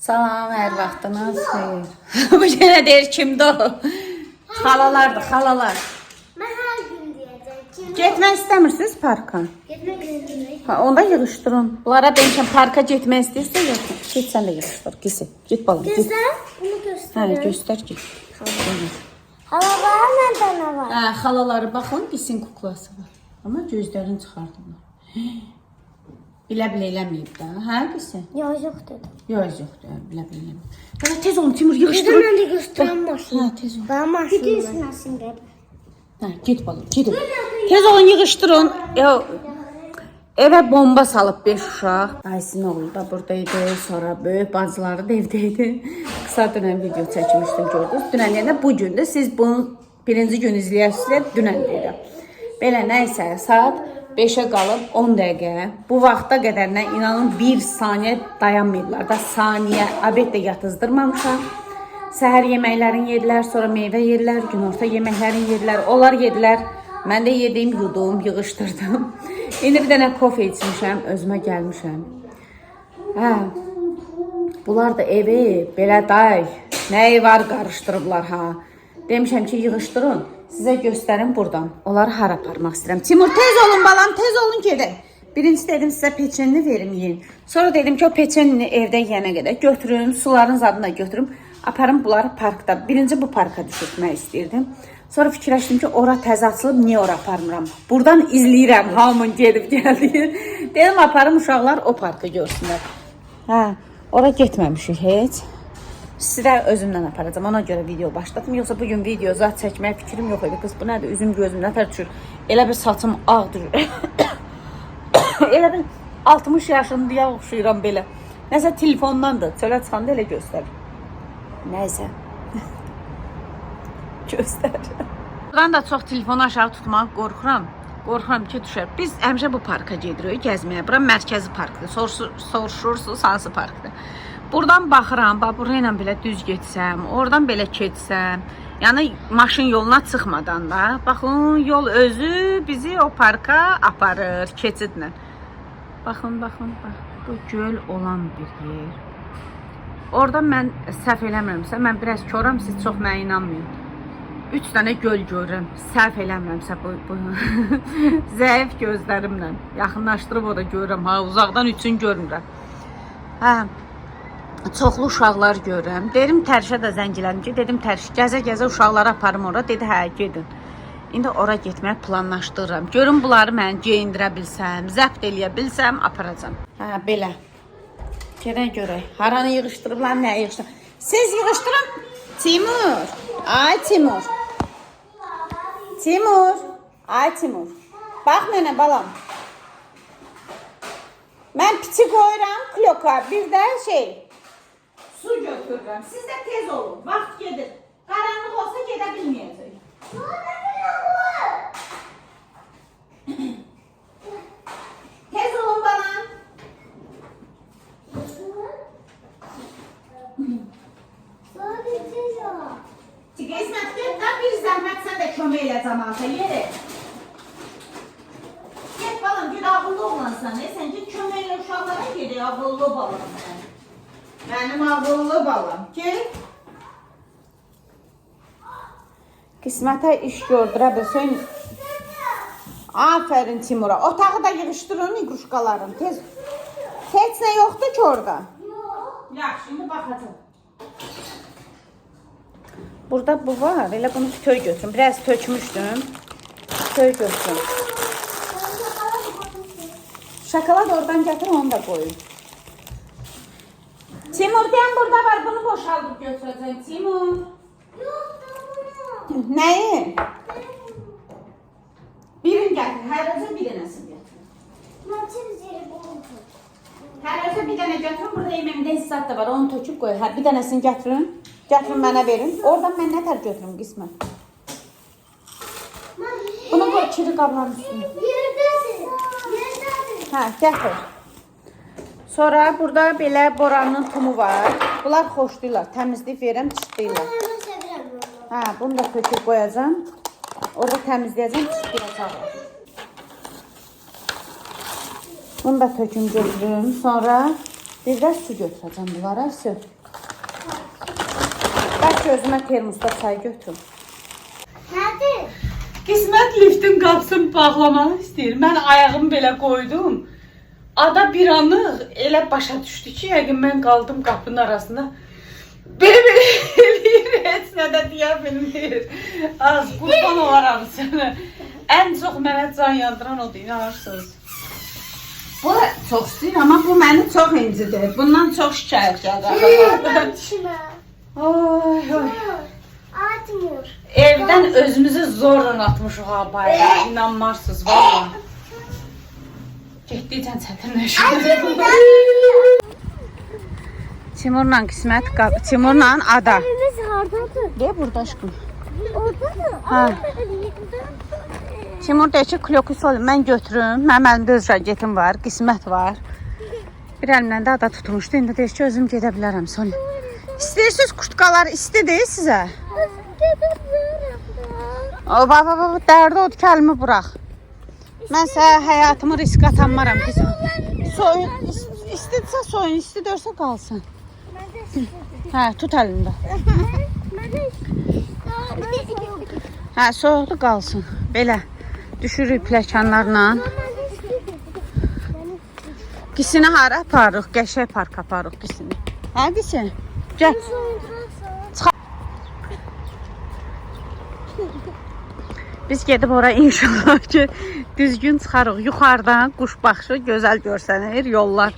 Salam, hər vaxtınız xeyir. Bu yenə deyir kimdir o? Xalalardır, xalalar. Mən hər gün deyəcəm. Getmək istəmirsiniz parka? Getmək istəmirəm. Ha, onda yığışdırın. Bunlara demişəm parka getmək istəyirsə, yox. Get sən də yığışdır, gizli. Get balam, get. Göstər, bunu göstər. Hə, göstər ki. Hala var, məndə nə var? Hə, xalaları baxın, gitsin kuklası var. Amma gözlərini çıxardılar. Bilə-bilə eləməyib də, hə qızı? Yox, yox dedim. Yox, bilə-bilə eləməyib. Daha tez olun, Timur, Bizə yığışdırın. mən də göstərəm maşını. Hə, tez olun. Bana maşını. Bütün maşını gəl. Hə, get balam, gedin. Tez olun, yığışdırın. Evə bomba salıb 5 uşaq. Aysin oğlu da buradaydı, sonra böyük bacıları da evdəydi. Qısa dünən video çəkmişdim, gördünüz. Dünən yəni bu gündür. Siz bunu birinci gün izləyirsiniz, dünən deyirəm. Belə nəysə, saat 5-ə qalıb 10 dəqiqə. Bu vaxta qədərinə inanın 1 saniyə dayanmayıblar da, saniyə. Abed də yatızdırmamışam. Səhər yeməklərini yedilər, sonra meyvə yedilər, günorta yeməklərini yedilər. Onlar yedilər. Mən də yedim, yudum, yığışdırdım. İndi bir dənə kofe içmişəm, özümə gəlmişəm. Hə, bunlar da evi belə day, nəyi var qarışdırıblar ha. Demişəm ki, yığışdırın, sizə göstərim buradan. Onları hara aparmaq istəyirəm. Timur, tez olun balam, tez olun gedək. Birinci dedim sizə peçenini verim yiyin. Sonra dedim ki, o peçenini evdə yiyənə qədər götürüm, suların zadına götürüm. Aparım bunları parkda. Birinci bu parka düşürtmək istəyirdim. Sonra fikirləşdim ki, ora təzə açılıb, niyə ora aparmıram? Buradan izləyirəm, hamın gedib gəldi. Dedim, aparım uşaqlar o parkı görsünlər. Hə, ora getməmişik heç. Sizə özümdən aparacağım, ona görə video başladım. Yoxsa bugün video zat çəkməyə fikrim yox idi. Qız, bu nədir? Üzüm gözüm nətər düşür. Elə bir saçım ağ düşür. Elə bir 60 yaşındıya oxşuyuram belə. Nəsə telefondandır. Çölə çıxanda elə göstərir. Nəysə. Göstər. Buradan da çox telefonu aşağı tutmaq qorxuram. Qorxuram ki, düşər. Biz həmişə bu parka gedirik gəzməyə. Bura mərkəzi parkdır. Soruşursunuz hansı parkdır. Buradan baxıram, buraya ilə belə düz getsəm, oradan belə keçsəm, yəni maşın yoluna çıxmadan da, baxın, yol özü bizi o parka aparır, keçidlə. Baxın, bax, bu göl olan bir yer. Oradan mən səhv eləmirəmsə, mən biraz koram, siz çox mənə inanmayın. 3 dənə göl görürəm, səhv eləmirəmsə bu zəif gözlərimlə. Yaxınlaşdırıb o da görürəm, ha, uzaqdan üçün görmürəm. Hə. Çoxlu uşaqlar görürəm. Dedim tərşə də zənglədim ki, dedim tərş gəzə-gəzə uşaqları aparım ora. Dedi, hə, gedin. İndi ora getmək planlaşdırıram. Görün bunları mən geyindirə bilsəm, zəbt eləyə bilsəm, aparacam. Hə, belə. Gedək görək. Haranı yığışdırıblar, nə yığışdırıb? Siz yığışdırın. Timur. Ay Timur. Timur. Ay Timur. Bax mənə balam. Mən piçi qoyuram, kloka, bir də su götürürəm. Siz də tez olun. Vaxt gedir. Qaranlıq olsa gedə bilməyəcək. Tez olun bana. Qismət get də bir zəhmət sən də kömək elə cəmaata yeri. Get balam, ged ağıllı oğlansan. Sən git kömək elə uşaqlara gedək, ağıllı balam mən. Mənim ağıllı balam. Gel. Qismətə iş gördürə bilsən. Aferin Timur'a. Otağı da yığışdırın iqruşqaların. Tez. Heç nə yoxdur ki orada. Yaxşı, şimdi baxacağım. Burada bu var. Elə bunu töy götürün. Biraz tökmüşdüm. Töy götürün. Şokolad oradan gətir, onu da koyun. Timur, deyən burada var. Bunu boşaldıb götürəcəm. Timur. Yox, bunu. Nəyi? Birini gətir. Hər özə bir dənəsini gətir. Mən çimziri bunu. Hər özə bir dənə götürün. Burada yeməmdə hissat da var. Onu töküb qoy. Bir dənəsini gətirin. Gətirin mənə verin. Oradan mən nətər götürüm qismət. Bunu qoy kiri qabların üstüne. Yerdəsin. Hə, gətir. Sonra burada belə boranın tumu var. Bunlar xoşlayırlar. Təmizləyib verirəm, çişləyirlər. Mən sevirəm bunu. Hə, bunu da töküb qoyacağım. Orada təmizləyəcəm, çişləyəcəm. Bunu da töküm götürüm. Sonra Biraz su götürəcəm bunlara, su. Bəlkə özümə termosda çay götürüm. Nədir? Qismət liftin qapısını bağlamaq istəyir. Mən ayağımı belə qoydum. Ada bir anlıq elə başa düşdü ki, yəqin mən qaldım qapının arasında. Belə eləyir, heç nə də deyə bilmir. Az, qurban olaram sənə. Ən çox mənə can yandıran odur, inanırsınız. Bu çox istəyir, amma bu məni çox incidir. Bundan çox şikayət gəlir. Dişimə. Oy, oy. Atmır. Evdən özümüzü zorla atmışıq ha bayrağa, inanmarsınız valla. Getdikcə çətinləşir. Timurla Qismət, Timurla Ada. Evimiz hardadır? Deyə burada aşkım. Oradadır. Ha. Timur deyir ki, kloku sol, mən götürüm. Mənim əlimdə öz raketim var, Qismət var. Bir əlimlə də Ada tutmuşdu, indi deyir ki, özüm gedə bilərəm sol. İstəyirsiniz kurtkalar istidir sizə? Baba, dərdi odur ki, əlimi burax. Mən sənə həyatımı risk atanmaram qızım. Soyun, istidirsə soyun, istidörsə qalsın. Hə, tut əlində. Hə, soyuqdur qalsın. Belə düşürük pləkanlarla. Qisini hara aparırıq? Qəşəng park aparırıq qisini. Hə, qisi? Gəl. Biz gedib ora inşallah ki, düzgün çıxarıq. Yuxarıdan quş baxışı gözəl görsənir, yollar.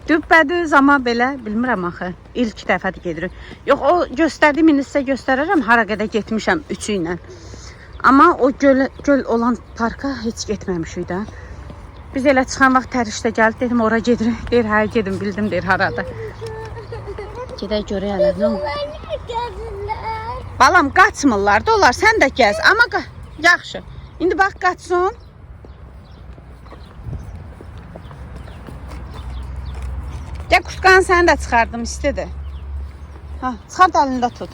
Dübbədüz, amma belə bilmirəm axı. İlk dəfədir gedirik. Yox, o göstərdiyim indi sizə göstərərəm. Hara qədər getmişəm üçü ilə. Amma o göl olan parka heç getməmişik də. Biz elə çıxan vaxt tərişdə gəldik, dedim ora gedirik. Deyir, hə, gedim, bildim, deyir, harada. Gedək görək hələ, nə olur? Balam, qaçmırlar da onlar, sən də gəz. Amma yaxşı. İndi bax, qaçsın. Gəl, kuşqanı səni də çıxardım, istedi. Ha, çıxart əlində tut.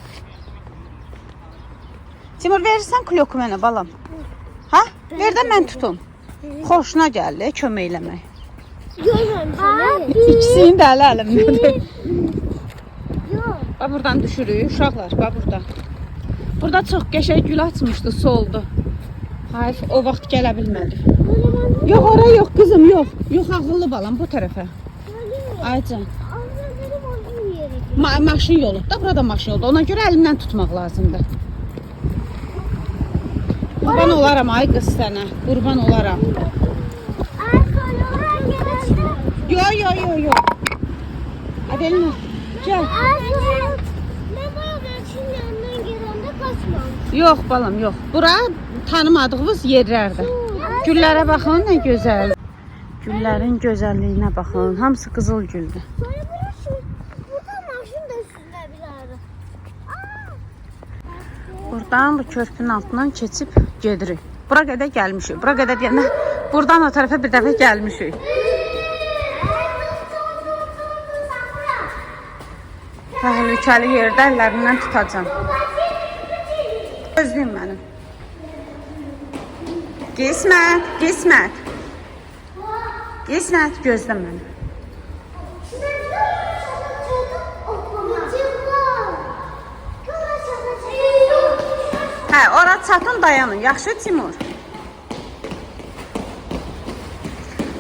Timur, verirsən kloku mənə, balam? Ha? Ver də mən tutum. Xoşuna gəldi, kömək eləmək. İkisini də əlimdə. Bax, buradan düşürük, uşaqlar, bax, buradan. Burada çox qəşəng gül açmışdı, soldu. Hayır, o vaxt gələ bilmədi. Yox, ora yox, qızım, yox. Yox, ağıllı balam, bu tərəfə. Aycan. Maşın yolu da, burada maşın yolu. Ona görə əlimdən tutmaq lazımdır. Qurban olaram, ay qız sənə. Qurban olaram. Yox. Adelina, gəl. Yox balam, yox. Bura tanımadığımız yerlərdir. Güllərə baxın, nə gözəl. Güllərin gözəlliyinə baxın. Hamısı qızıl güldür. Burada maşın da üstünə bilərik. Buradan bu körpünün altından keçib gedirik. Bura qədər gəlmişik. Bura qədər deyəndə buradan o tərəfə bir dəfə gəlmişik. Təhlükəli yerdə əllərindən tutacam. Gözlüyüm mənim. Qismət, gözlə məni. Hə, ora çatın, dayanın. Yaxşı, Timur.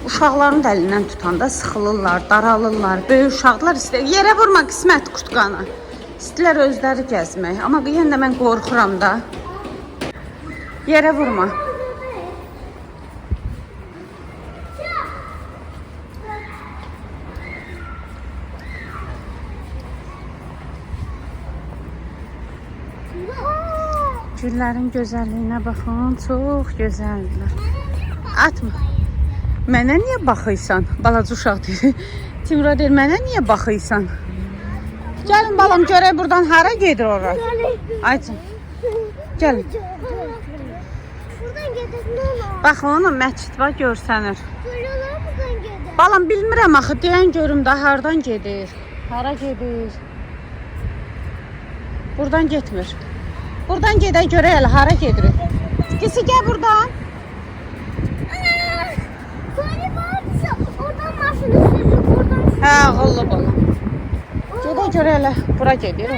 Uşaqların da əlindən tutanda sıxılırlar, daralırlar. Böyük uşaqlar istəyir. Yerə vurma Qismət qutqanı. İstilər özləri gəzmək. Amma yenə də mən qorxuram da. Yerə vurma. Güllərin gözəlliyinə baxın, çox gözəldirlər. Atma. Mənə niyə baxıysan? Balaca uşaq deyir. Timura deyir, mənə niyə baxıysan? Gəlin balam, görək buradan hara gedir ora? Aycan. Gəlin. Buradan gedək, nə olar? Baxın, onun məscid var, görsənir. Buralar buradan gedək. Balam, bilmirəm axı, deyən görüm də hardan gedir? Hara gedir? Buradan getmir. Buradan gedək, görək elə, hara gedir? Qisi, gəl buradan. Sonra varsa oradan maşını sürüb, oradan Hə, ağıllı bala. Gedə görə elə bura gedir.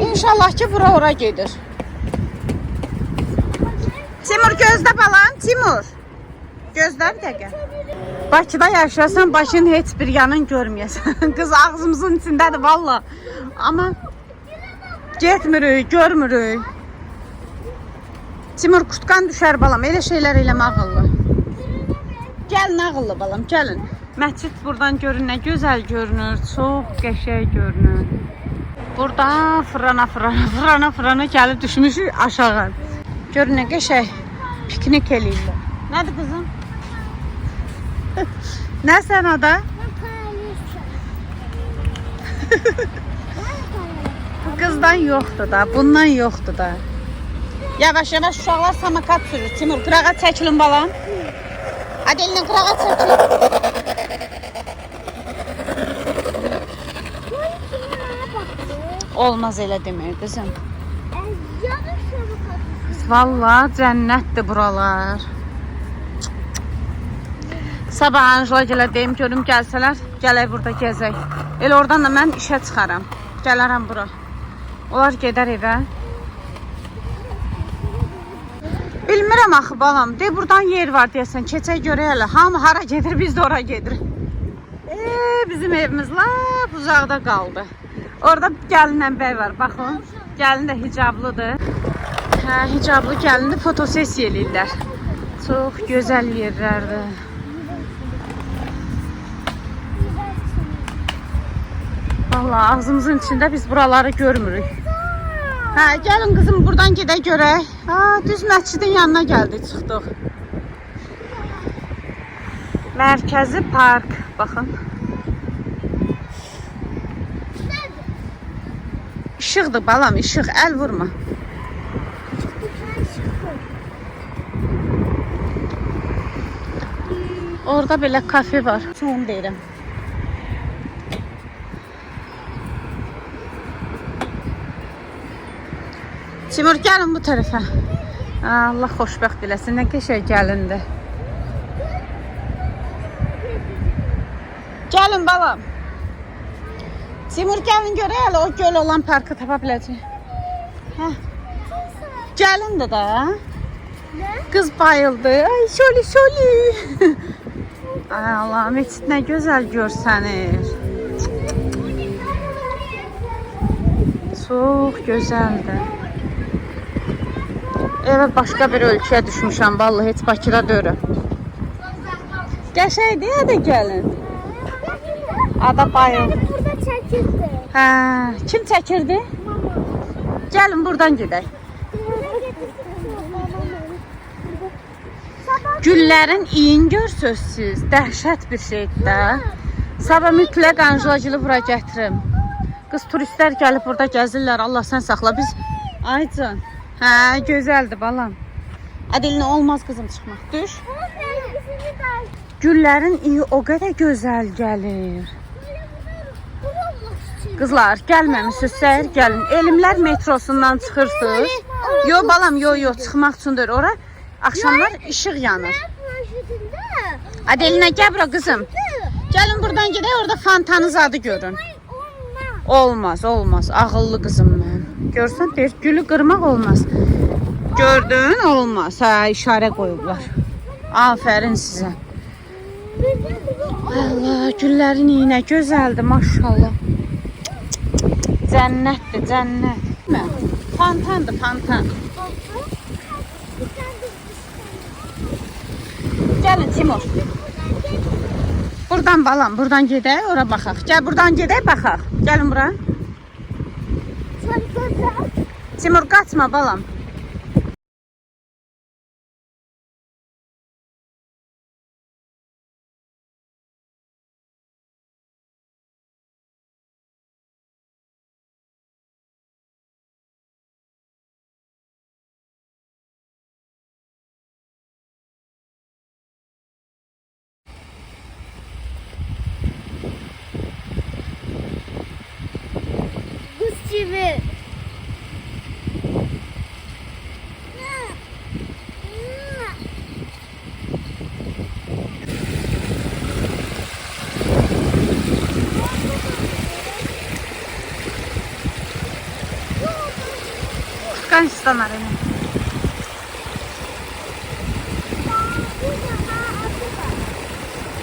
İnşallah ki bura ora gedir. Timur gözlə balam, Timur. Gözlə bir dəqiqə. Bakıda yaşasan başın heç bir yanın görməyəsən. Qız ağzımızın içindədir valla. Amma getmirik, görmürük. Timur kurtkan düşər balam, elə şeylər eləmə ağıllı. Gəlin ağıllı balam, gəlin. Məscid buradan görün, nə gözəl görünür, çox qəşəng görünür. Burada fırana gəlib düşmüşük aşağı. Görün nə qəşəng piknik eləyirlər. Nədir qızım? Nə sən ada? Bu qızdan yoxdur da, bundan yoxdur da. Yavaş yavaş uşaqlar samakat sürür. Timur, qırağa çəkilin balam. Hadi elinə qırağa çəkil. Olmaz elə demək qızım. Vallahi cənnətdir buralar. Sabah Anjela gələ deyim, görüm gəlsələr, gələk burada gəzək. Elə oradan da mən işə çıxaram. Gələrəm bura. Onlar gedər evə. Bilmirəm axı balam. De buradan yer var deyəsən. Keçək görək elə. Hamı hara gedir, biz də ora gedirik. Bizim evimiz lap uzaqda qaldı. Orada gəlinlə bəy var. Baxın. Gəlin də hicablıdır. Hə, hicablı gəlindi fotosesiya eləyirlər. Çox gözəl yerlərdir. Vallahi ağzımızın içində biz buraları görmürük. Hə, gəlin qızım buradan gedə görək. Ha, düz məscidin yanına gəldik, çıxdıq. Mərkəzi park, baxın. İşıqdır balam, işıq, əl vurma. Orada belə kafe var. Onu deyirəm. Timur gəlin bu tərəfə. Allah xoşbəxt eləsin. Nə qəşəng gəlindi. Gəlin balam. Timur gəlin görək hələ o göl olan parkı tapa biləcək. Hə. Gəlin də da. Qız bayıldı. Ay şoli. Ay Allah, məscid nə gözəl görsənir. Çox gözəldir. Evə başqa bir ölkəyə düşmüşəm, vallahi heç Bakıda deyirəm. Qəşəngdir, hadi gəlin. Ada bayıldı. Burada çəkirdi. Hə, kim çəkirdi? Gəlin buradan gedək. Güllərin iyin görsüz siz, dəhşət bir şeydir də. Sabah mütləq Anjelagili bura gətirim. Qız turistlər gəlib burada gəzirlər, Allah sən saxla. Biz, aycan. Hə, gözəldir balam. Ədilinə olmaz qızım çıxmaq. Düş. Güllərin iyi o qədər gözəl gəlir. Qızlar, gəlməmisiniz, səhər gəlin. Elmlər metrosundan çıxırsınız. Yo balam, yo, çıxmaq üçündür. Ora axşamlar işıq yanır. Ədilinə gəl bura qızım. Gəlin buradan gedək, orada fontanı zadı görün. Olmaz. Ağıllı qızım mən. Görsən, deyir, gülü qırmaq olmaz. Gördün, olmaz. Hə, işarə qoyublar. Afərin sizə. Allah, güllərin iynə gözəldir, maşallah. Cənnətdir, cənnət. Fontandır, fontan. Gəlin, Timur. Buradan balam, buradan gedək, ora baxaq. Gəl, buradan gedək, baxaq. Gəlin bura. Timur, qaçma balam. Buz gibi. Qıstanar elə.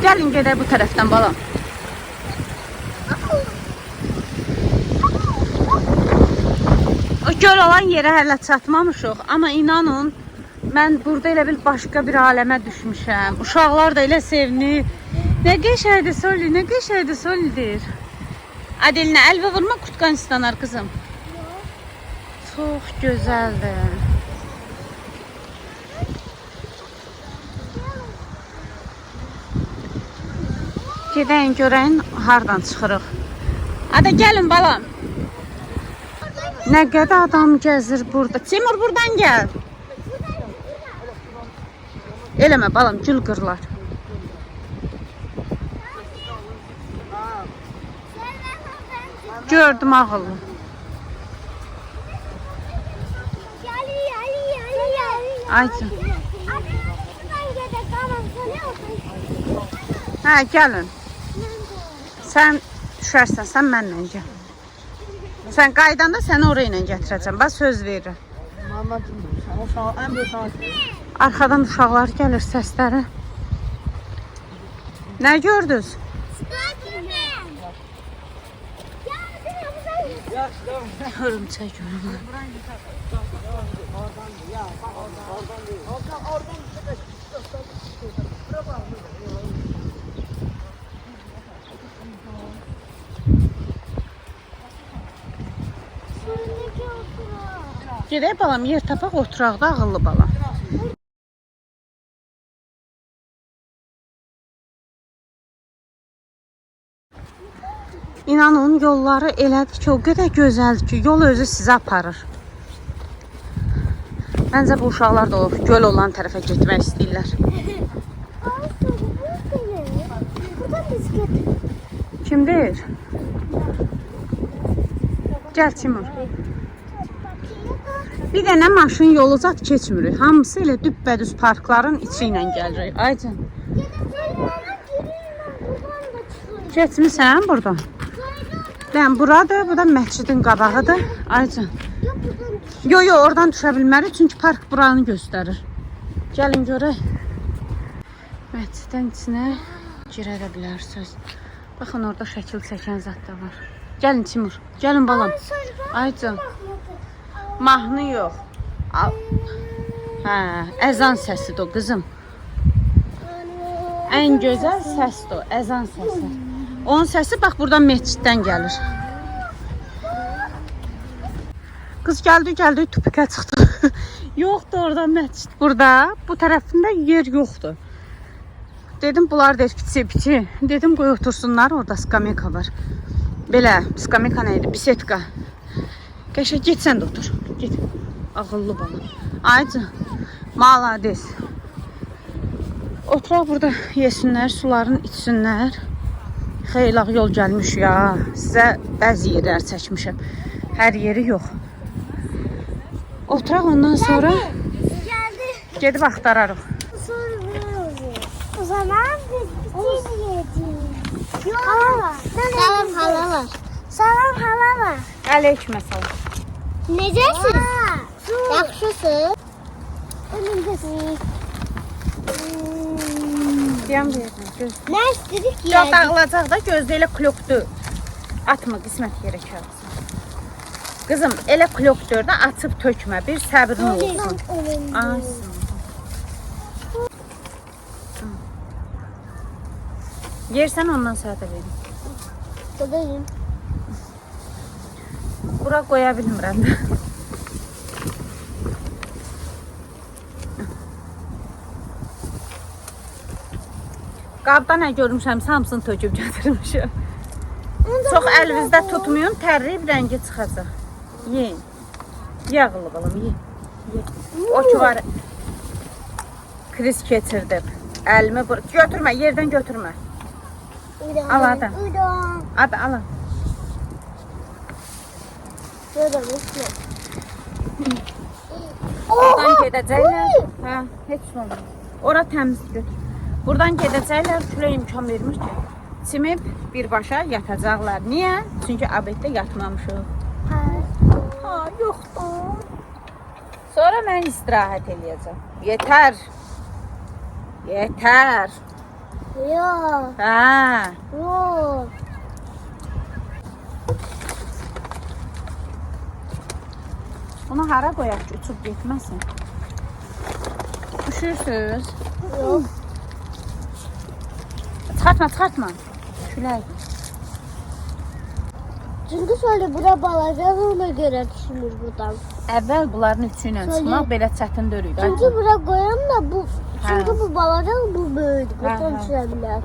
Gəlin gedək bu tərəfdən balam. O göl olan yerə hələ çatmamışıq, amma inanın, mən burada elə bil başqa bir aləmə düşmüşəm. Uşaqlar da elə sevinir. Nə qəşəngdir Soli, nə qəşəngdir Solidir. Adelinə əlvə vurma, Qutqan istanar qızım. Çox gözəldir. Gedəyin görəyin hardan çıxırıq. Ada gəlin balam. Nə qədər adam gəzir burada. Timur buradan gəl. Eləmə balam, gül qırlar. Gördüm ağıllı. Ayçın. Hə, gəlin. Sən düşərsən, sən mənlə gəl. Sən qaydanda səni oraya ilə gətirəcəm. Bax, söz verirəm. Arxadan uşaqlar gəlir, səsləri. Nə gördünüz? Hörümçək görürüm. Gedək balam, yer tapaq, oturaq da ağıllı balam. İnanın, yolları elədir ki, o qədər gözəldir ki, yol özü sizə aparır. Məncə bu uşaqlar da o göl olan tərəfə getmək istəyirlər. Kimdir? Gəl Timur. Bir dənə maşın yolu zat keçmirik. Hamısı elə düppədüz parkların içi ilə gəlirik. Aycan. Keçmirsən buradan? Bən buradır, bu da məscidin qabağıdır. Aycan. Yo, oradan düşə bilmərik, çünki park buranı göstərir. Gəlin görək. Məscidin içinə girə də bilərsiniz. Baxın, orada şəkil çəkən zat da var. Gəlin Timur, gəlin balam. Aycan. Mahnı yox. Hə, əzan səsidir o qızım. Ən gözəl səsdir o, əzan səsi. Onun səsi bax buradan məsciddən gəlir. Qız gəldi, tupikə çıxdı. Yoxdur orada məscid. Burada, bu tərəfində yer yoxdur. Dedim, bunlar deyir, piçi. Dedim, qoy otursunlar, orada skameka var. Belə, skameka nə idi? Bisetka. Qəşə, get sən də otur. Get. Ağıllı bana. Ayca, malades. Oturaq burada yesinlər, suların içsinlər. Xeyli yol gəlmiş ya. Sizə bəzi yerlər çəkmişəm. Hər yeri yox. Oturaq ondan sonra gedib axtararıq. O zaman biz bir yedik. Hala var. Salam hala var. Salam hala var. Aleyküm salam. Necəsiz? Yaxşısınız? Önümdəsiz. Yan verin, göz. Nə istədik ki? Ya dağılacaq da gözdə elə klokdur. Atma, qismət yerə kağıtsın. Qızım, elə klokdur da açıb tökmə, bir səbrin olsun. Aysın. Yersən ondan səhətə verin. Qadayım. Bura qoya bilmirəm də. Qabda nə görmüşəm, hamısını töküb gətirmişəm. Çox əlinizdə tutmayın, tərliyib rəngi çıxacaq. Yeyin. Yağılı balam, yeyin. O ki var, kriz keçirdim. Əlimi götürmə, yerdən götürmə. Al ada. Ada, al. Buradan gedəcəklər. Hə, heç olmaz. Ora təmiz götür. Buradan gedəcəklər, külə imkan vermir ki. Çimib birbaşa yatacaqlar. Niyə? Çünki abeddə yatmamışıq. Ha, yoxdur. Sonra mən istirahət eləyəcəm. Yetər. Yetər. Yok. Hə. Yok. Bunu hara qoyaq ki, uçub getməsin? Üşürsünüz. Yok. Çıxartma. Külək. Çünkü şöyle bura balacağız ona göre düşünür buradan. Əvvəl bunların üçü ilə çıxmaq belə çətin deyil. Çünkü bura koyan da bu. Çünkü Ha. bu balacağız bu böyüdü. Ha, Buradan ha. düşebilir.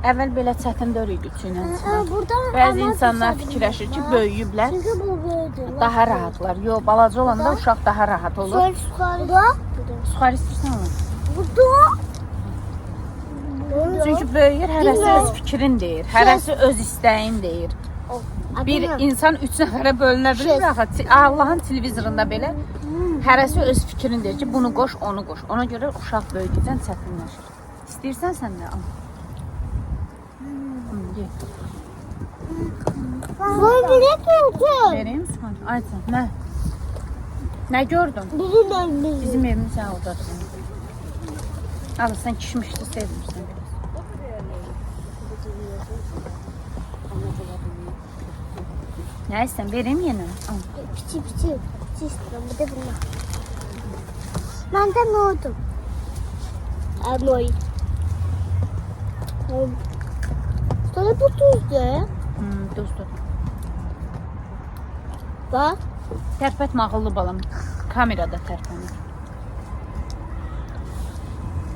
Əvvəl belə çətin deyil üçü ilə çıxmaq. Buradan Bəzi ama insanlar düşebilir. fikirləşir ki, böyüyüblər, Çünkü bu böyüdü. daha rahatlar. Yox, balaca olanda uşaq daha rahat olur. Şöyle yukarıda. Suxar istəyirsən onu. Burada. Çünki böyüyür, hərəsi öz fikrin deyir, hərəsi öz istəyin deyir. Bir insan 3 nəfərə bölünə bilir axı. Allahın televizorunda belə hərəsi öz fikrini deyir ki, bunu qoş, onu qoş. Ona görə uşaq böyüdükcə çətinləşir. İstəyirsən sən də al. Ye. Böyle ne gördün? Vereyim sana. Ayçın, nə? Nə gördün? Bizim evimiz. Bizim evimiz sən oradadır. Al, sən kişmişdi, sevmirsən. Nə istəyirsən, vereyim yenə? Al. Piçi. Piçi istiyorum. Bir de bunlar. Ben de ne oldu? Amoy. Sonra bu tuzdu. Dostum. Bak. Tərpətmə ağıllı balam. Kamerada tərpənir.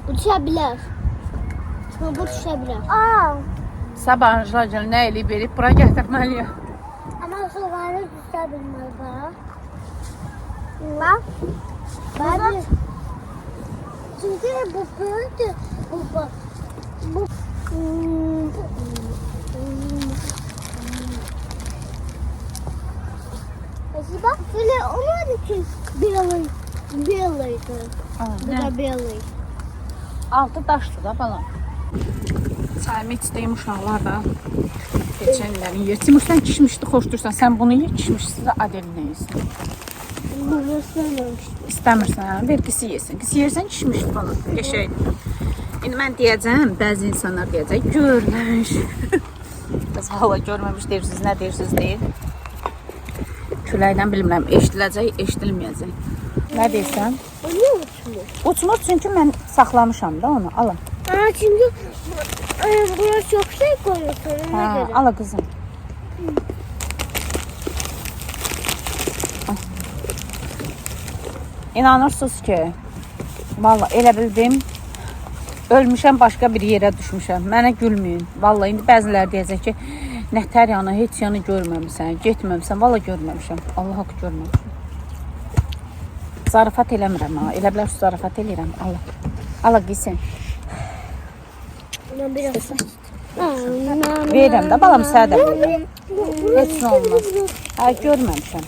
Bu düşebilir. Bu düşebilir. Aa. Sabah Anjela nə eləyib verib bura gətirməliyəm. Ama sonra düşebilmez bak. Bak. Bak. Çünkü bu büyüdü. Bu. Bak böyle onlar için belıydı. Bu da belıydı. Altı daşdı da balam. Çayımı içdiyim uşaqlar da keçən illərin yer. Timur, sən kişmişdi, xoşdursan. Sən bunu ye, kişmişsiz də Adelini yesin. Bunu söylemiştim. İstəmirsən, hə? Ver qisi yesin. Qisi yersən kişmişdi bana. Qəşəngdir. İndi mən deyəcəm, bəzi insanlar deyəcək, görməmiş. Bəs valla görməmiş deyirsiniz, nə deyirsiniz deyil. Küləkdən bilmirəm, eşidiləcək, eşidilməyəcək. Nə deyirsən? O niye uçmuyor? Uçmur çünki mən saxlamışam da onu, alın. Çünkü buraya çok şey koyuyorsun ona Hə, göre. ala qızım. İnanırsınız ki, valla elə bildim, ölmüşəm, başqa bir yerə düşmüşəm. Mənə gülməyin. Valla indi bəziləri deyəcək ki, nətər yanı, heç yanı görməmişsən, getməmişsən. Valla görməmişəm. Allah haqqı görməmişəm. Zarafat eləmirəm ha. Elə bilər zarafat eləyirəm. Allah. Allah gitsin. Ona biraz Verirəm də balam, sənə də verirəm. Heç nə olmaz. Hə, görməmişəm.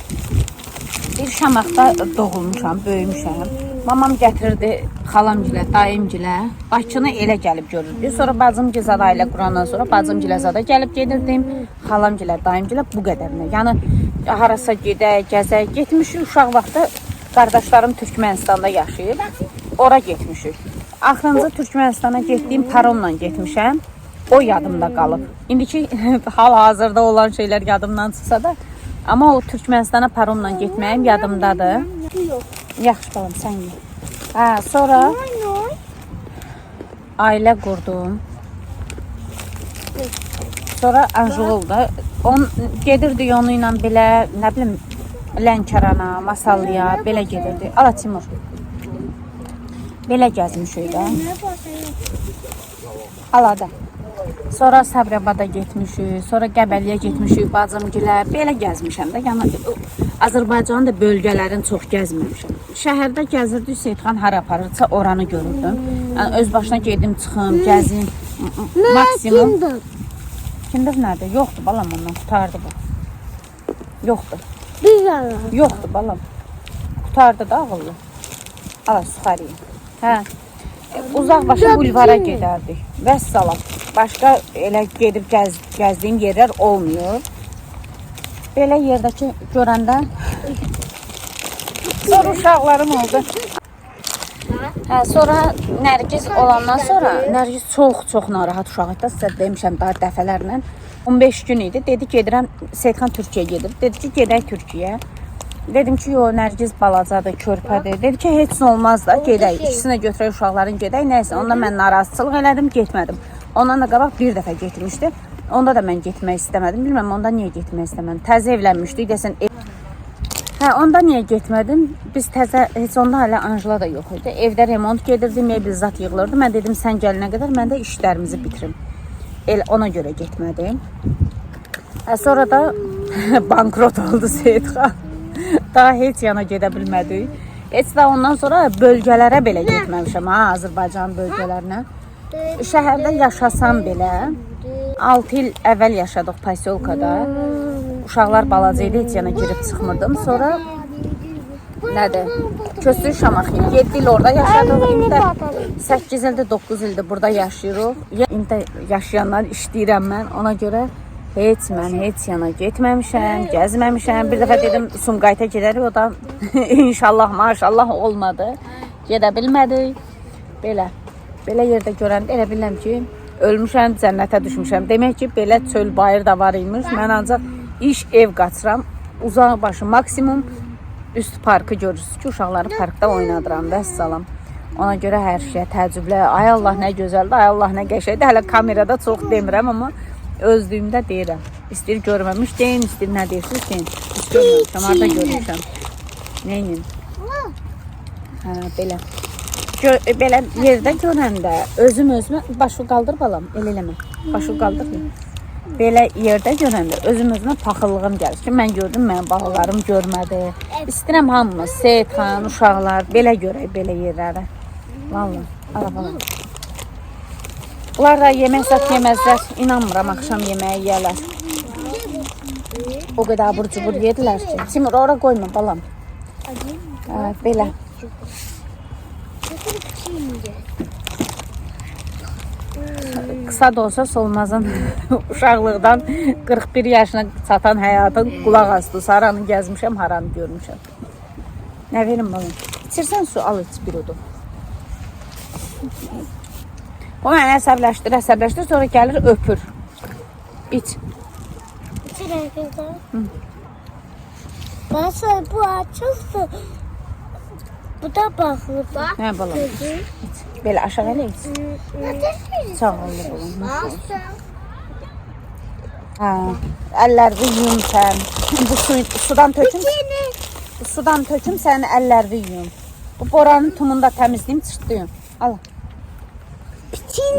Bir Şamaxda doğulmuşam, böyümüşəm. Mamam gətirirdi xalamgilə, dayımgilə. Bakını elə gəlib görürdü. Sonra bacımgizada ailə qurandan sonra bacımgilazada gəlib gedirdim. Xalamgilə, dayımgilə bu qədərinə. Yəni harasa gedək, gəzək, getmişik uşaq vaxtı. Qardaşlarım Türkmənistanda yaşayır. Ora getmişik. Axırıncı Türkmənistana getdiyim paromla getmişəm. O yadımda qalıb. İndiki hal-hazırda olan şeylər yadımdan çıxsa da, amma o Türkmənistana paromla getməyim yadımdadır. yok. Yaxşı balam, sən ye. Hə, sonra ailə qurdum. Sonra Anjolda gedirdi onu ilə belə, nə bilim, Lənkərana, Masallıya, belə gedirdi. Ala Timur. Belə gəzmişik də. Ala da. Sonra Sabirabada getmişik, sonra Qəbəliyə getmişik, bacımgilə. Belə gəzmişəm də. Yəni Azərbaycanın da bölgələrini çox gəzməmişəm. Şəhərdə gəzirdik, Seyidxan hara aparırsa oranı görürdüm. Yəni öz başına gedim, çıxım, gəzim. Maksimum. Kinder nədir? Yoxdur balam, ondan qutardı bu. Yoxdur. Bir yana. Yoxdur balam. Qutardı da ağıllı. Ala suxarıyım. Hə. Uzaqbaşı bulvara gedərdik. Vəssalam. Başqa elə gedib gəzdiyim yerlər olmuyor. Belə yerdəki görəndə Sonra uşaqlarım oldu. Hə, sonra Nərgiz olandan sonra Nərgiz çox narahat uşaq idi. Sizə demişəm daha dəfələrlə. 15 gün idi. Dedi gedirəm, Seyidxan Türkiyəyə gedir. Dedi ki, gedək Türkiyəyə. Dedim ki, yo, Nərgiz balacadır, körpədir. Dedi ki, heç nə olmaz da, gedək. İkisinə götürək uşaqların gedək. Nəysə, ondan mən narazıçılıq elədim, getmədim. Ondan da qabaq bir dəfə getmişdi. Onda da mən getmək istəmədim. Bilməm, onda niyə getmək istəmədim. Təzə evlənmişdik, desən. Hə, onda niyə getmədim? Biz təzə, heç onda hələ Anjela da yox idi. Evdə remont gedirdi, mebel zat yığılırdı. Mən dedim, sən gəlinə qədər mən də işlərimizi bitirim. Ona görə getmədim. Sonra da bankrot oldu Seyidxan. Daha heç yana gedə bilmədik. Heç də ondan sonra bölgələrə belə getməmişəm, Azərbaycan bölgələrinə. Şəhərdə yaşasam belə, 6 il əvvəl yaşadıq Pasyolkada. Uşaqlar balaca idi, heç yana girib çıxmırdım. Sonra nədir? Köstür Şamaxı. 7 il orada yaşadıq. İndi 8 ildir, 9 ildir burada yaşayırıq. İndi yaşayanlar işləyirəm mən. Ona görə mən heç yana getməmişəm, gəzməmişəm. Bir dəfə dedim Sumqayıta gedərik, o da inşallah, maşallah olmadı. Gedə bilmədik. Belə yerdə görəndə elə biləm ki, ölmüşəm, cənnətə düşmüşəm. Demək ki, belə çöl bayır da var imiş. Mən ancaq iş ev qaçıram. Uzağı başı maksimum üst parkı görürsünüz ki, uşaqları parkda oynadıram, vəssalam. Ona görə hər şeyə təəccüblə. Ay Allah nə gözəldir, ay Allah nə qəşəngdir. Hələ kamerada çox demirəm, amma özlüyümdə deyirəm. İstəyir görməmiş deyin, istəyir nə deyirsiniz deyin. Hiç görməmişəm, arada görmüşəm. Neyinin? Hə, belə. Belə yerdə görəndə özümə başı qaldır balam, eləmə. Başı qaldır. Belə yerdə görəndə özümə paxıllığım gəlir ki, mən gördüm, mənim balalarım görmədi. İstəyirəm hamımız, Seyidxan, uşaqlar belə görək belə yerlərə. Vallahi, arabalar. Bunlar da yemək zat yeməzlər. İnanmıram, axşam yeməyi yeyərlər. O qədər abur-cubur yedilər ki. Timur, ora qoyma balam. Belə. Qısa da olsa Solmazın uşaqlıqdan 41 yaşına çatan həyatın qulaq astı. Haranı gəzmişəm, haranı görmüşəm. Nə verim balam? İçirsən su, al iç bir odu. O məni əsəbləşdir, sonra gəlir öpür. İç. İçirəm kızım. Basar bu açılsın. Bu da bağlı. Hə balam. İç. Belə aşağı elə iç. Sağ ol balam. Hə, əllərini yuyum sən. Bu sudan töküm. Bu sudan töküm sənin əllərini yuyum. Bu boranın tumunu da təmizləyim, çırtlayım. Al.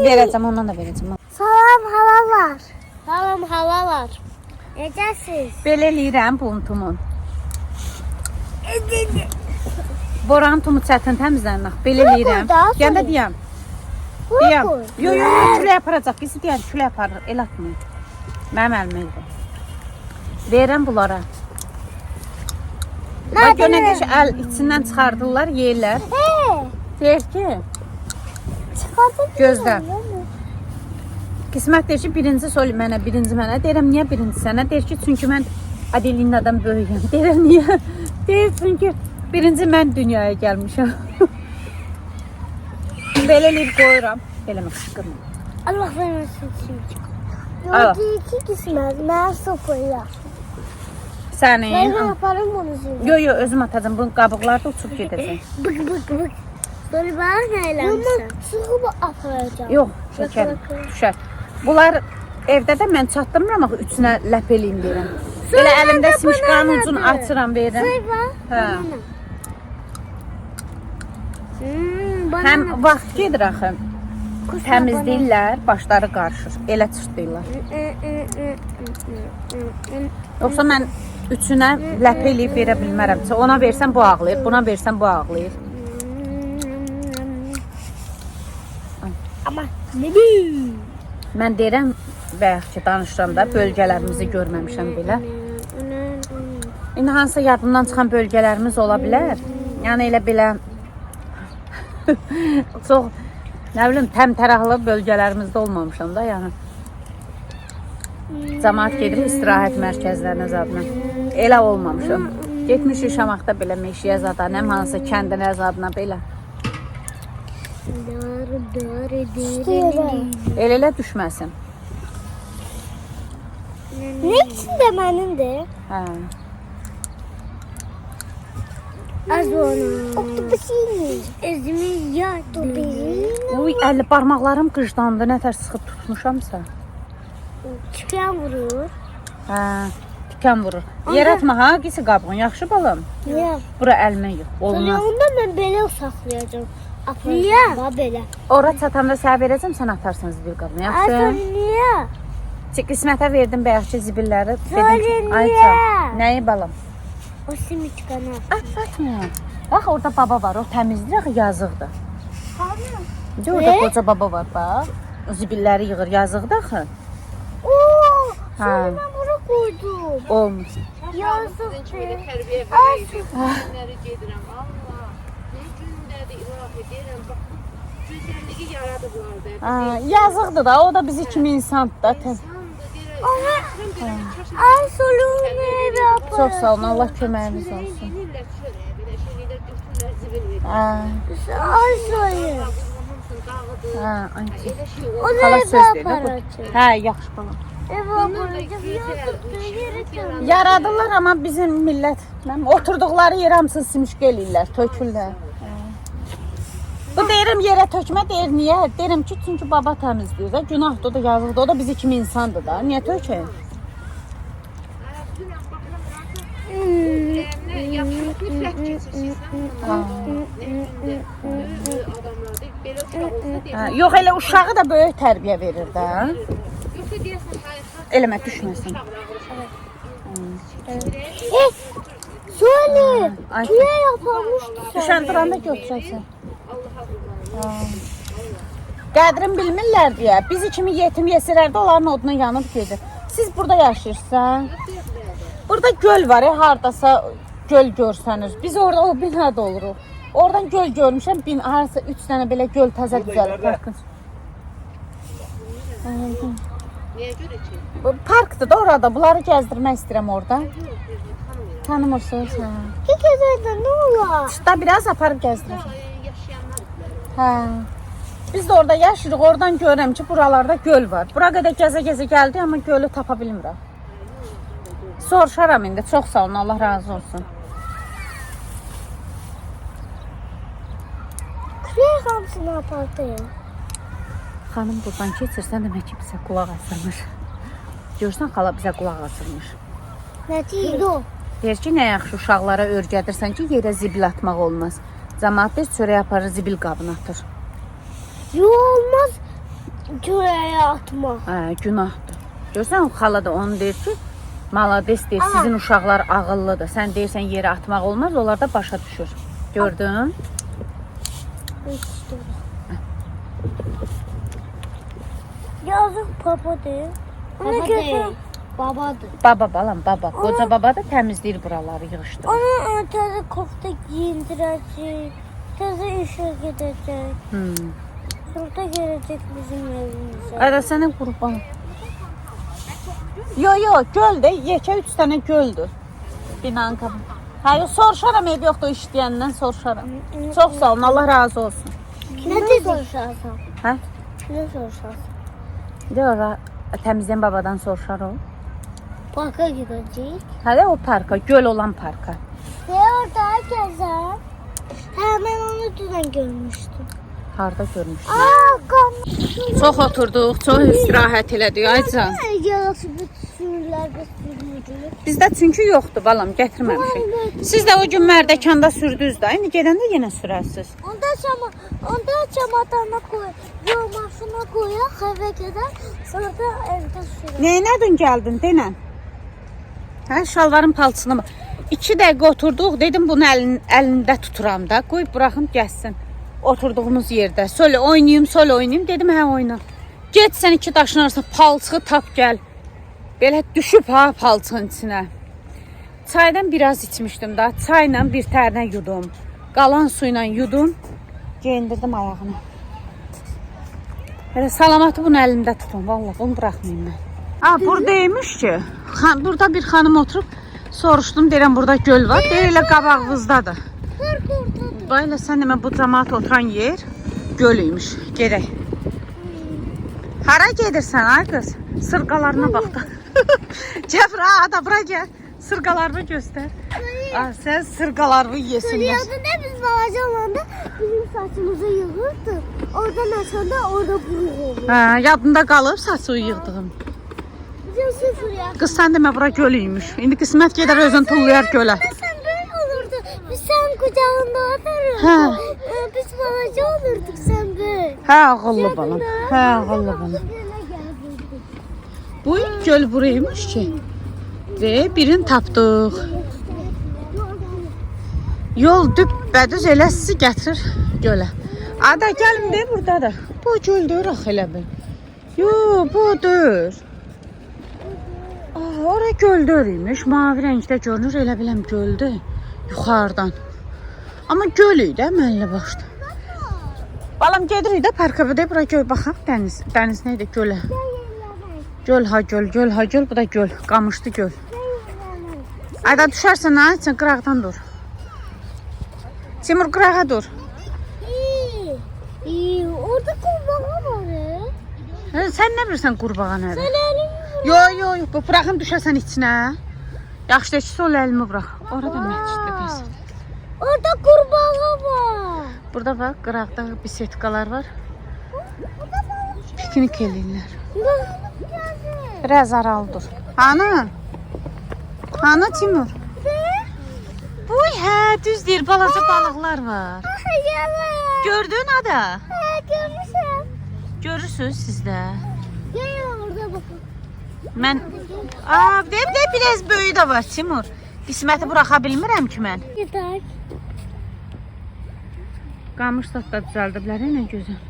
Verəcəm, ondan da verəcəm. Salam halalar. Salam halalar. Necəsiz? Belə eləyirəm bunun tumun. Boranın tumu çətin təmizlənir. Belə eləyirəm. Gəl də deyəm. Deyəm. Yox, külə aparacaq. Bizi deyəm, külə aparır. El atmayın. Mənim əlimə idi. Verirəm bunlara. Bax, gör nə qəşəng əl içindən çıxardırlar, yeyirlər. Deyir ki, gözdən. Qismət deyir ki, birinci Soli mənə, birinci mənə. Deyirəm, niyə birinci sənə? Deyir ki, çünki mən Adelinadan böyüyəm. Deyirəm, niyə? Deyir, çünki birinci mən dünyaya gəlmişəm. Belə eləyib qoyuram. Beləmə qışqırma. Allah verməsin çünki. Yox, iki qismət, mən sopayla. Sənin? Mən yaparım bunu şimdi. Yox, özüm atacağım. Bunun qabıqları da uçub gedəcək. Bık. Sonra bana nə eləmişsən? Bunu sıxıb aparacağım. Yox, çəkərim, düşər. Bunlar evdə də mən çatdırmıram axı, üçünə ləp eləyim deyirəm. Belə əlimdə simişqanın ucunu açıram verirəm. Hə. Həm vaxt gedir axı. Təmizləyirlər, başları qarışır. Elə çırtlayırlar. Yoxsa mən üçünə ləp eləyib verə bilmərəm. Ona versən bu ağlayır, buna versən bu ağlayır. Amma nə deyil? Mən deyirəm, bayaq ki danışıram da, bölgələrimizi görməmişəm belə. İndi hansısa yadımdan çıxan bölgələrimiz ola bilər. Yəni elə belə çox, nə bilim, təmtəraqlı bölgələrimizdə olmamışam da, yəni. Cəmaət gedir istirahət mərkəzlərinə zadına. Elə olmamışam. Getmiş yaşamaqda belə meşəyə zada, nə hansı kəndinə zadına belə. Elə düşməsin. Ne içinde benimdir? Hə. Az onu. Oktopusini. Ezimiz ya. Oktopusini. Uy, əli barmaqlarım qıcdandı, nətər sıxıb tutmuşamsa. Çıkan vurur. Hə, tikan vurur. Yaratma ha, qisi qabığın, yaxşı balam. Niye? Bura əlimə yox, olmaz. Onda ben belə saxlayacağım. Niye? Belə. Ora çatanda sənə verəcəm, sən atarsan zibil qabını, yaxşı? Niye? Qismətə verdim bayaqçı zibilləri. Söyle niyə? Ayça, nəyi balam? O simit kana. Fatma. Bax, orada baba var, o təmizdir, axı yazıqdır. Hanı? Orada qoca baba var, bax. O zibilləri yığır, yazıqdır axı. Oo, Ha. sonra ben bura koydum. Olmuş. Yazık. Tərbiyə verənləri gedirəm. Allah, nə gündədir, ilahi deyirəm. Bax, gözəlliyi yaradıblar da. Ha, yazıqdır da, o da bizi kimi insandır da. Ay solunu eve yapar. Çox sağ olun, Allah köməyiniz olsun. Yenirlər çörəyə, belə şeylər götürürlər, zibil verir. Ha, Ay soyu. ha, Ayça. Elə şey O olur. da Xala eve söz deyir. yapar. Hə, yaxşı balam. Eve yapar. Yazık. Yaradırlar, amma bizim millət, oturduqları yer hamısını simişq eləyirlər, tökürlər. Bu deyirəm yerə tökmə, deyir niyə? Deyirəm ki, çünki baba təmizləyir də, günahdır, o da yazıqdır, o da bizi kimi insandır da. Niyə tökəyim? Yaxşılıq nifrət keçirsiniz. Adamlarda belə uşaq olsa deyir. Hə, yox, elə uşağı da böyük tərbiyə verir də. Yoxsa deyəsən, hayır, Eləmə düşməsin. Söyle. Ay, Niye yaparmıştı sen? düşən duranda götürəsən. Qədrin bilmirlər deyə, bizi kimi yetim yesirlərdə onların oduna yanıb gedir. Siz burada yaşayırsan, burada göl var, hardasa göl görsəniz. Biz orada o binada oluruq. Oradan göl görmüşəm, harasa 3 dənə belə göl təzə düzəlib. Baxın. Niyə görə ki? Bu parkdır da orada, bunları gəzdirmək istəyirəm orada. Tanımırsınız? Hə. Bir kez de ne olur? Da biraz aparıb gəzdirəcəm. Yaşayanlar Hə. Biz də orada yaşayırıq, oradan görürəm ki, buralarda göl var. Bura qədər gəzə-gəzə gəldi, amma gölü tapa bilmirəm. Soruşaram indi, çox sağ olun, Allah razı olsun. Kürek hamsını apardı. Xanım buradan keçirsən demək ki, bizə qulaq asırmış. Görürsən, xala bizə qulaq asırmış. Ne değil o? Deyir ki, nə yaxşı uşaqlara öyrədirsən ki, yerə zibil atmaq olmaz. Cəmaət biz çörək aparır, zibil qabına atır. Yo olmaz. Küreğe atma. Hə, günahdır. Görürsən, xala da onu deyir ki, malades deyir, sizin uşaqlar ağıllıdır. Sən deyirsən yerə atmaq olmaz, onlar da başa düşür. Gördün? Yazık baba değil. Onu götür. Babadır. Baba balam, baba. Qoca baba da təmizləyir buraları, yığışdırır. Ona təzə kofta giyindirəcək. Təzə işe gidecek. Sonra gelecek bizim evimize. Ara sənə qurban. Yo, göldür. Yekə 3 dənə göldür. Binanın qabı. Hayır, soruşaram ev yoxdur işləyəndən soruşaram. Çox sağ olun, Allah razı olsun. Ne de soruşarsan? Hə? Ne soruşarsan? De ora təmizləyən babadan soruşar o. Parka gidecek. Hələ o parka, göl olan parka. Ve orada gezer. Hemen onu dün görmüştüm. Harda görmüş. Kan. Çox oturduq, çox istirahət elədik Aycan. Yarası bütünler ve sürücü. Bizdə çünki yoxdur balam, gətirməmişik. Siz də o gün Mərdəkanda sürdünüz də, indi gedəndə yenə sürərsiniz. Onda çamadana koy. Yol maşına koyaq, eve gedər. Sonra da evdə sürər. Neynədin gəldin, denən? Hə, şalvarın palçını mı? 2 dəqiqə oturduq, dedim bunu əlində tuturam da, qoy buraxım gəlsin. Oturduğumuz yerdə. Söyle oynayayım, dedim hə oyna. Get sən 2 daşın arasında palçığı tap gəl. Belə düşüb ha palçığın içinə. Çaydan biraz içmişdim da, çayla bir tərnə yudum. Qalan suyla yudum, geyindirdim ayağını. Belə salamatı bunu əlimdə tutum, vallahi bunu buraxmayayım mən. Ha, buradaymış ki, burada bir xanım oturub Soruşdum, deyirəm burada göl var. Deyir elə qabağımızdadır. Park ortada. Bayla sən demə bu cəmaət oturan yer gölüymüş. Gedək. Hara gedirsən ay qız? Sırqalarına bax da. Cəfra, ada bura gəl. Sırqalarını göstər. Sən sırqalarını yesinlər. Yadında biz balaca olanda bizim saçımızı yığırdı. Oradan açanda orada buruq olur. Hə, yadında qalıb saçı yığdığım. Bizim sıfır ya. Qız sən demə bura gölüymüş. İndi qismət gedər özün tullayar gölə. Sen böyle olurdu. Biz sen kucağında otururduk. Ha. Biz balaca olurduk sen böyle. Hə, ağıllı balam. Hə, ağıllı balam. Bu göl buraymış ki. Ve birini tapdıq. Yol düppədüz elə sizi gətirir gölə. Ada gəlin de buradadır. Bu göldür axı elə bil. Yo, budur. Ora göldürmüş. Mavi rəngdə görünür, elə biləm göldür. Yuxarıdan. Amma göl idi, mənlə başda. Balam gedirik də parka, bir də bura göl baxaq, dəniz. Dəniz nə idi? Gölə. Göl ha göl, göl ha göl, bu da göl. Qamışdı göl. Ayda düşərsən ha, sən qıraqdan dur. Timur qırağa dur. Orada kurbağa var. Sən nə bilirsən qurbağa nədir? Sen elini Yo, yo, yo, bu bıraxım düşərsən içinə. Yaxşı da ki, sol əlimi bırax. Orada məsciddə pis. Orada kurbağa var. Burada bax, qıraqda bisetkalar var. Piknik eləyirlər. Balık geldi. Biraz aralı dur. Hanı? Hanı Timur? Bu hə, düz deyir, balaca balıqlar var. Yalan. Gördün ada? Görmüşüm. Görürsünüz siz də. Gel orada bakın. Mən de biraz böyüyü də var Timur. Qisməti buraxa bilmirəm ki mən. Yeter. Qamış da düzəldiblər, nə gözəl.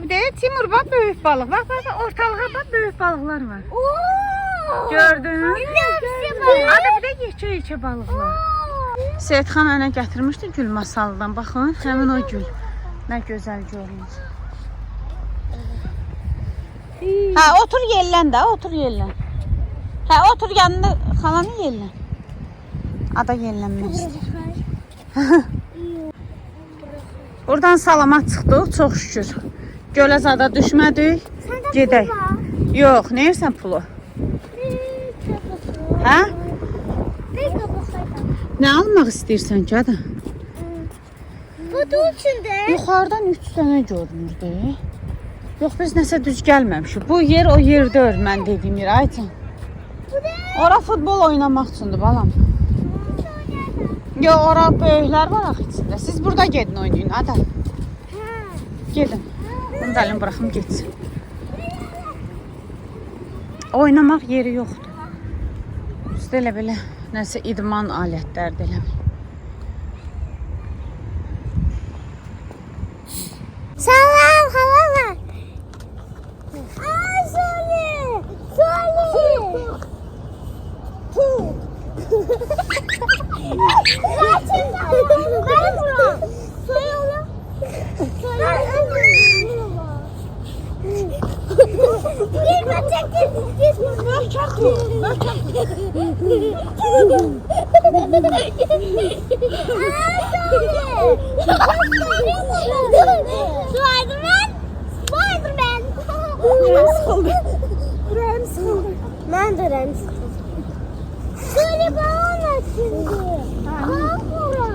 De Timur bax böyük balıq. Bax ortalığa bax böyük balıqlar var. Oo. Gördün? Ada Ada bir də yekə balıqlar. Seyidxan mənə gətirmişdi gül masalından. Baxın, həmin o gül. Nə gözəl görünür. Hə, otur yellən də, otur yellən. Hə, otur yanında xalanı yellən. Ada yellənməz. Buradan salamat çıxdıq, çox şükür. Gölə zada düşmədik. Gedək. Yox, nə yersən pulu? Hə? Nə almaq istəyirsən ki, ada? Bu da içinde. Yuxarıdan 3 dənə görünürdü. Yox, biz nəsə düz gəlməmişik. Bu yer o yerdir, mən dediyim yer. Aycan. Ora futbol oynamaq üçündür, balam. Yo, ora böyüklər var axı içində. Siz burada gedin oynayın, ada. Gedin. Bunu da əlim bıraxım getsin. Oynamaq yeri yoxdur. Üstə elə belə nəsə idman alətlərdir elə bil. Salam halalar. Aa Soli. Soli. Kaçın da. Ben bura. Soli ola. Girme çekil. Spiderman. Spiderman. Buraya sıkıldı. Ben de buraya sıkıldım. Şöyle bağlı şimdi. Bak bura.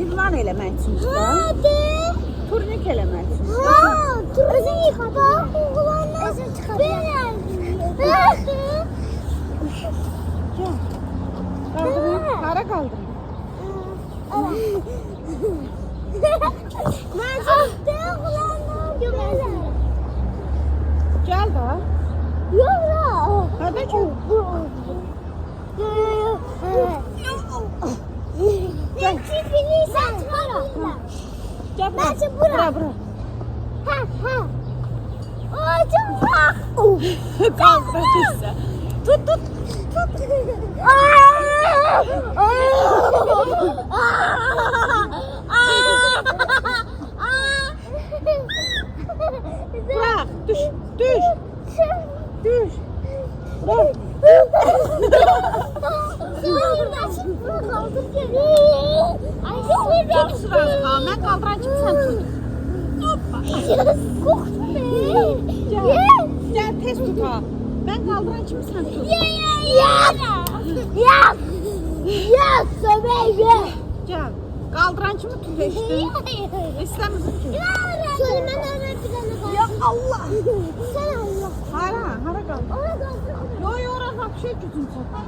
İdman eləmək üçün. Hadi. Turnik eləmək üçün. Ha, özün yıka. Bak uğulanlar. Özün çıkabilir. Hadi. Qaldırın, hara qaldırın? Ben çıktım uğulanlar. Gəl da. Yok ya. Hadi ki. Ben tipini sen çıkara. Gəl Ben çık bura. Bura. Ha ha. Ağacım bak. Qaldırırsa. Tut. Bırak, düş. Düş. Bırak. Çıkma kaldır geri. Ay Tut sıranı. Mən qaldıran kimi sən tut. korktum be. Gəl tez tut ha. Mən qaldıran kimi sən tut. Yes, baby. Gəl. Qaldıran kimi tut eşdin. İstəmirsən ki. Söyle ben öyle bir tane kaldım. Ya Allah. Sen Allah. Hara qaldın? Ona kaldım. Yo, ora vapşe gücün çatmır.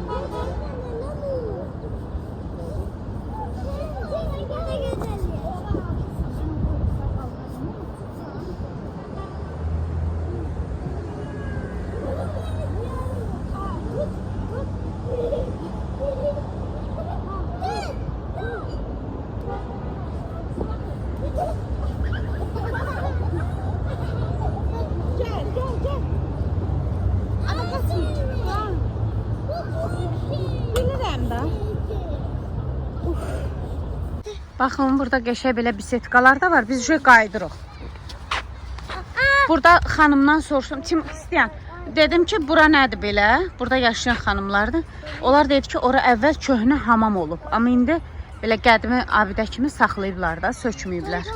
Baxın, burada qəşəng belə bisetkalar da var. Biz şöyle qaydırıq. Burada xanımdan soruşdum. Kim istəyən? Dedim ki, bura nədir belə? Burada yaşayan xanımlardır. Onlar dedi ki, ora əvvəl köhnə hamam olub. Amma indi belə qədimi abidə kimi saxlayıblar da, sökməyiblər.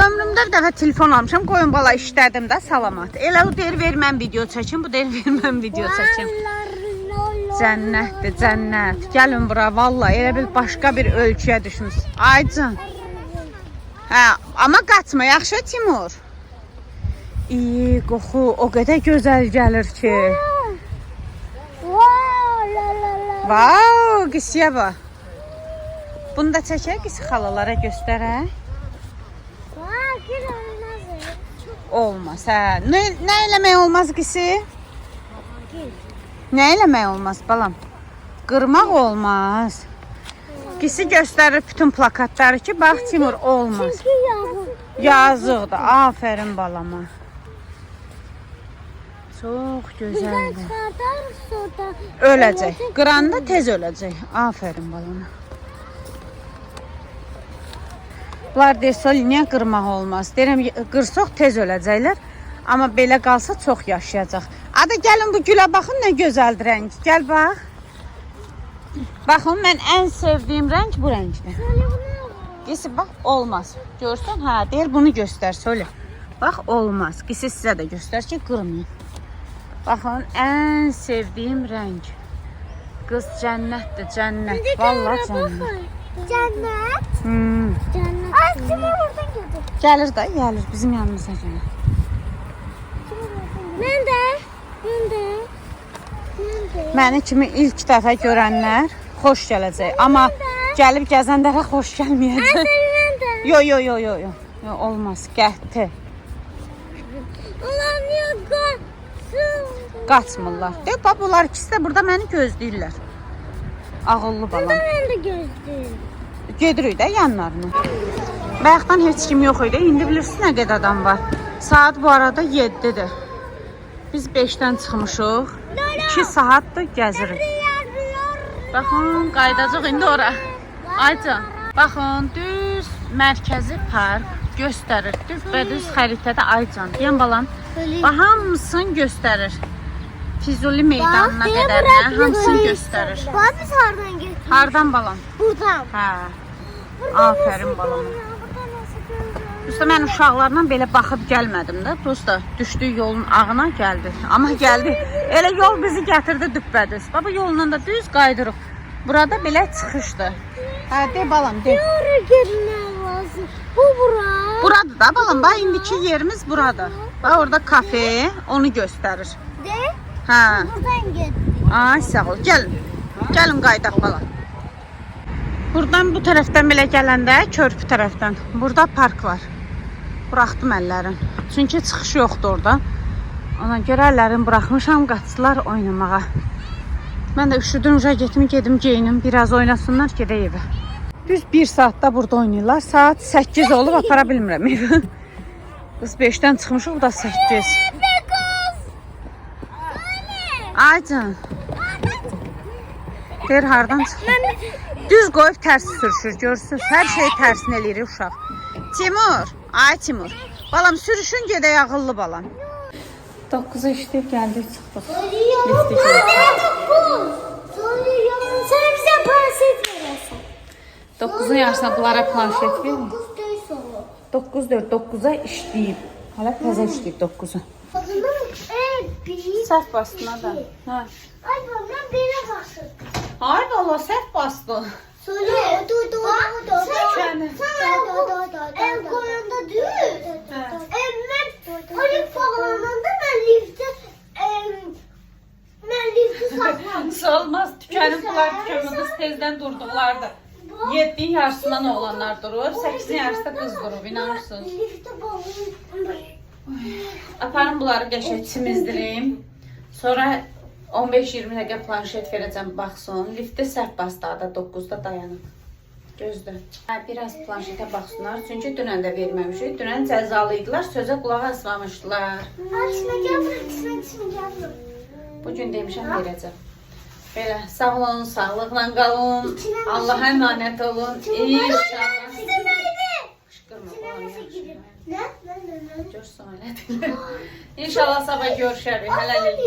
Ömrümdə bir dəfə telefon almışam. Qoyun bala işlədim də, salamat. Elə o deyir, ver mən video çəkim. Bu deyir, ver mən video çəkim. Cənnətdir, cənnət. Gəlin bura, vallahi elə bil başqa bir ölkəyə düşmüş. Aycan. Hə, amma qaçma, yaxşı Timur. İyi, qoxu o qədər gözəl gəlir ki. Vau, qisiyə bax. Bunu da çəkək, qisi xalalara göstərək. Olmaz, hə. Nə eləmək olmaz qisi? Nə eləmək olmaz balam? Qırmaq olmaz. Qisi göstərir bütün plakatları ki, bax Timur olmaz. Yazıqdır, afərin balama. Çox gözəldir. Öləcək, qıranda tez öləcək. Afərin balama. Bunlar deyirsə, niyə qırmaq olmaz? Deyirəm, qırsaq tez öləcəklər. Amma belə qalsa çox yaşayacaq. Ada gəlin bu gülə baxın, nə gözəldir rəng. Gəl bax. Baxın, mən ən sevdiyim rəng bu rəngdir. Qisi bax, olmaz. Görsən, hə, deyir bunu göstər, söyle. Bax, olmaz. Qisi sizə də göstər ki, qırmayın. Baxın, ən sevdiyim rəng. Qız cənnətdir, cənnət. Vallahi cənnət. Cənnət? Cənnət. Ay, Timur oradan gelir. Gəlir də, gəlir. Bizim yanımıza gəlir. Mən də. Məni kimi ilk dəfə görənlər xoş gələcək. Amma gəlib gəzənlərə xoş gəlməyəcək. Mən də. Yo, olmaz. Qəhti. Ulan niyə qaçsın? Qaçmırlar. Deyib, bax, bunlar ikisi də burada məni gözləyirlər. Ağıllı balam. Mən də gözləyim. Gedirik də yanlarına. Bayaqdan heç kim yox idi. İndi bilirsiniz nə qədər adam var. Saat bu arada 7-dir. Biz 5-dən çıxmışıq. 2 saatdır gəzirik. Baxın, qaydacaq indi ora. Aycan, baxın, düz mərkəzi park göstərir. Düz xəritədə Aycan. Deyən balam, bax, hamısını göstərir. Füzuli meydanına qədərinə hamısını göstərir. Bax, biz hardan getdik? Hardan balam? Buradan. Hə, afərin balama. Prosta mən uşaqlarla belə baxıb gəlmədim də. Prosta düşdük yolun ağına gəldi. Amma gəldi. Elə yol bizi gətirdi düppədüz. Baba yolla da düz qaydırıq. Burada belə çıxışdı. Hə, de balam, de. Ora getmək lazım. Bu bura. Buradır da balam. Bax, indiki yerimiz buradır. Bax, orada kafe onu göstərir. De. Hə. Buradan getdik. Ay, sağ ol. Gəlin. Gəlin qaydaq balam. Buradan bu tərəfdən belə gələndə, körpü tərəfdən. Burada park var. Buraxdım əllərin. Çünki çıxış yoxdur orada. Ona görə əllərin buraxmışam, qaçdılar oynamağa. Mən də üşüdüm, gedim geyinim, biraz oynasınlar, gedək evə. Düz 1 saatda burada oynayırlar. Saat 8 olub, apara bilmirəm evə. Biz 5-dən çıxmışıq, bu da 8. Aycan. Deyir, hardan çıxır? Düz qoyub tərs sürüşür, görürsünüz. Hər şey tərsin eləyirik uşaq. Timur, ay Timur. Balam, sürüşün gedək ağıllı balam. 9'a işləyib gəldik, çıxdıq. Lifti gördük. plansiyet verirsən. 9-un yarısına bunlara planşet verin. 9 deyil sonra. 9 4 9-a işləyib. Hələ təzə işləyib 9-u. Bir. Səhv bastın da. Hə. Ay bana belə basır. Hayır valla səhv bastın. Sonra do. Sen- Ev koyunda düz. Ben polis bağlananda ben lifte sakladım. Olmaz. Tükənib bunlar tükənmə tezdən durduqlardı. 7-nin yarısından oğlanlar durur, 8-in yarısında qız durur, inanırsınız. Lifte bağlandım. Aparım bunları qəşəng çimizdireyim. Sonra 15-20 dəqiqə planşet verəcəm baxsın. Liftdə səhv bastı da 9-da dayanıb. Gözlə. Biraz planşetə baxsınlar. Çünki dünən də verməmişik. Dünən cəzalıydılar, sözə qulaq asmamışdılar. İçine gelme. Bugün demişəm verəcəm. Belə, sağ olun, sağlıqla qalın. Allah'a əmanət olun. İnşallah. Qışqırma, falan yaxşı. Ne? Görsün elədir. İnşallah sabah görüşərik. Hələlik.